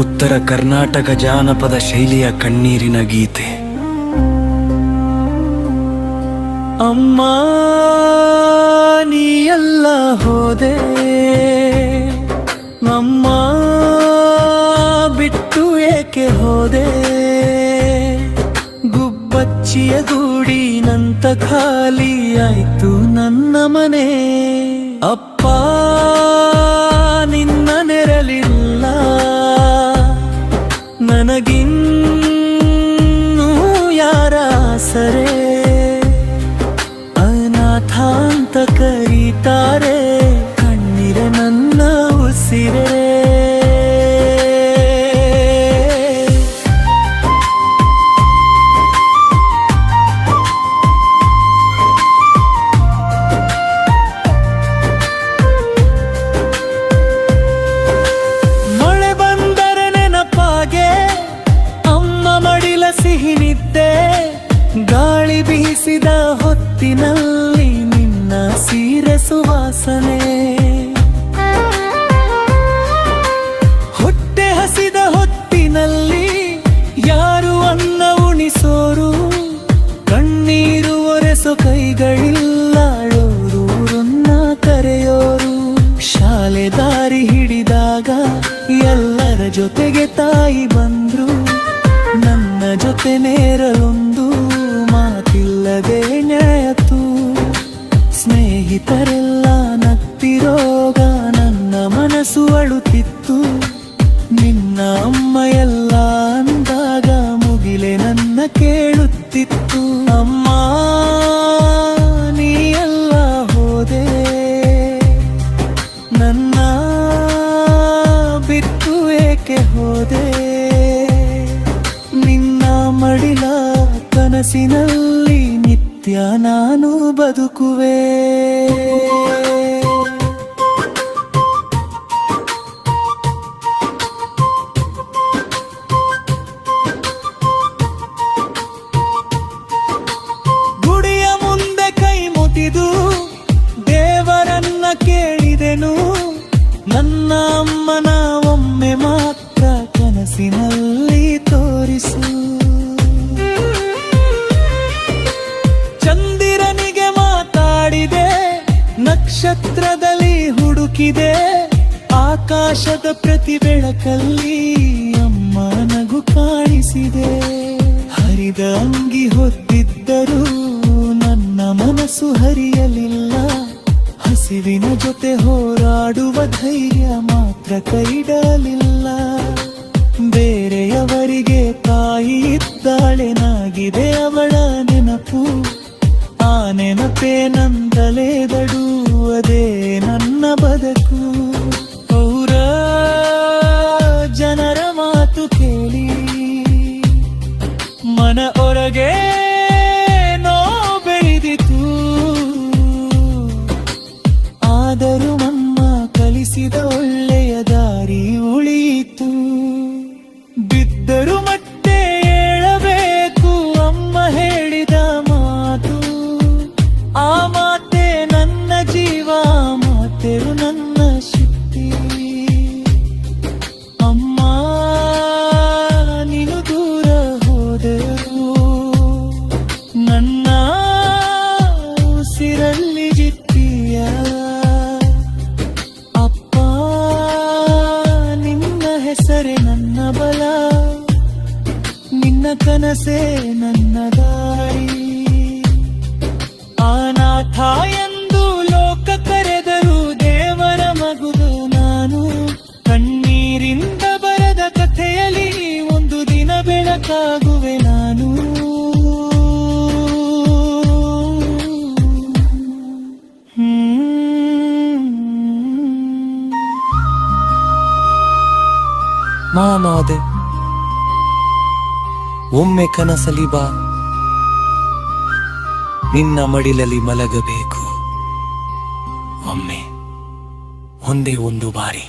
ಉತ್ತರ ಕರ್ನಾಟಕ ಜಾನಪದ ಶೈಲಿಯ ಕಣ್ಣೀರಿನ ಗೀತೆ. ಅಮ್ಮ ನೀ ಎಲ್ಲ ಹೋದೆ, ಅಮ್ಮ ಬಿಟ್ಟು ಏಕೆ ಹೋದೆ, ಗುಬ್ಬಚ್ಚಿಯ ಗೂಡಿನಂತ ಖಾಲಿ ಆಯ್ತು ನನ್ನ ಮನೆ. ಅಪ್ಪ ನಿನ್ನ ನೆರಳಿಲ್ಲ ನನಗಿನ್ನೂ ಯಾರ ಆಸರೆ, ಅನಾಥ ಅಂತ ಕರೀತಾರೆ ಕಣ್ಣೀರೆ ನನ್ನ ಉಸಿರೇ. ಸಿಹಿ ನಿದ್ದೆ ಗಾಳಿ ಬೀಸಿದ ಹೊತ್ತಿನಲ್ಲಿ ನಿನ್ನ ಸೀರೆ ಸುವಾಸನೆ, ಹೊಟ್ಟೆ ಹಸಿದ ಹೊತ್ತಿನಲ್ಲಿ ಯಾರು ಅನ್ನ ಉಣಿಸೋರು, ಕಣ್ಣೀರು ಒರೆಸೋ ಕೈಗಳಿಲ್ಲಾಳೋರು ರನ್ನ ಕರೆಯೋರು. ಶಾಲೆ ದಾರಿ ಹಿಡಿದಾಗ ಎಲ್ಲರ ಜೊತೆಗೆ ತಾಯಿ ಬಂದ್ರು, ನನ್ನ ಜೊತೆ ನೇರಲೊಂದು ಮಾತಿಲ್ಲದೆ ನ್ಯಾಯತು. ಸ್ನೇಹಿತರೆಲ್ಲ ನಗ್ತಿರೋಗ ನನ್ನ ಮನಸ್ಸು ಅಳುತ್ತಿತ್ತು, ನಿನ್ನ ಅಮ್ಮ ಎಲ್ಲ ಅಂದಾಗ ಮುಗಿಲೆ ನನ್ನ ಕೇಳುತ್ತಿತ್ತು. ಅಮ್ಮ ನೀ ಎಲ್ಲ ಹೋದೆ, ನನ್ನ ಬಿಟ್ಟು ಏಕೆ ಹೋದೆ, ಮಡಿಲ ಕನಸಿನಲ್ಲಿ ನಿತ್ಯ ನಾನು ಬದುಕುವೆ. ಗುಡಿಯ ಮುಂದೆ ಕೈ ಮುಟ್ಟಿದು ದೇವರನ್ನ ಕೇಳಿದೆನು, ನನ್ನ ಅಮ್ಮನ ಒಮ್ಮೆ ಮಾತ್ರ ಕನಸಿನಲ್ಲಿ ತೋರಿಸು. ಚಂದಿರನಿಗೆ ಮಾತಾಡಿದೆ, ನಕ್ಷತ್ರದಲ್ಲಿ ಹುಡುಕಿದೆ, ಆಕಾಶದ ಪ್ರತಿ ಬೆಳಕಲ್ಲಿ ಅಮ್ಮ ನಗು ಕಾಣಿಸಿದೆ. ಹರಿದ ಅಂಗಿ ಹೊತ್ತಿದ್ದರೂ ನನ್ನ ಮನಸ್ಸು ಹರಿಯಲಿಲ್ಲ, ಹಸಿವಿನ ಜೊತೆ ಹೋರಾಡುವ ಧೈರ್ಯ ಮಾತ್ರ ಕೈಡಲಿಲ್ಲ. ಬೇರೆಯವರಿಗೆ ತಾಯಿ ಇದ್ದಾಳೆನಾಗಿದೆ ಅವಳ ನೆನಪು, ಆ ನೆನಪೇ ನಂದಲೇದಡು, ಅದೇ ನನ್ನ ಬದುಕು. ಅವರ ಜನರ ಮಾತು ಕೇಳಿ ಮನ ಹೊರಗೆ ನೋ ಬೆಳೆದಿತು, ಆದರೂ ನಮ್ಮ ಕಲಿಸಿದ ಒಳ್ಳೆಯ ದಾರಿ ಉಳಿಯಿತು. ಬಿದ್ದರು ಮತ್ತೆ ಏಳಬೇಕು ಅಮ್ಮ ಹೇಳಿದ ಮಾತು, ಆ ಮಾತೆ ನನ್ನ ಜೀವ, ಮಾತೆರು ನನ್ನ ಶಕ್ತಿ. ಅಮ್ಮ ನೀನು ದೂರ ಹೋದರು, ನನ್ನ ಉಸಿರಲ್ಲಿ ಜಿತ್ತೀಯ. ಅಪ್ಪ ನಿನ್ನ ಹೆಸರೇ ನನ್ನ ಬಲ, ನಿನ್ನ ಕನಸೇ ನನ್ನ ದಾರಿ. ಅನಾಥ ಎಂದು ಲೋಕ ಕರೆದರು ದೇವರ ಮಗುದು ನಾನು, ಕಣ್ಣೀರಿಂದ ಬರೆದ ಕಥೆಯಲ್ಲಿ ಒಂದು ದಿನ ಬೆಳಕಾಗುವೆ ನಾನು. ನಾನಾದೆ ಒಮ್ಮೆ ಕನಸಲಿ ಬಾ, ನಿನ್ನ ಮಡಿಲಲ್ಲಿ ಮಲಗಬೇಕು ಒಮ್ಮೆ, ಒಂದೇ ಒಂದು ಬಾರಿ.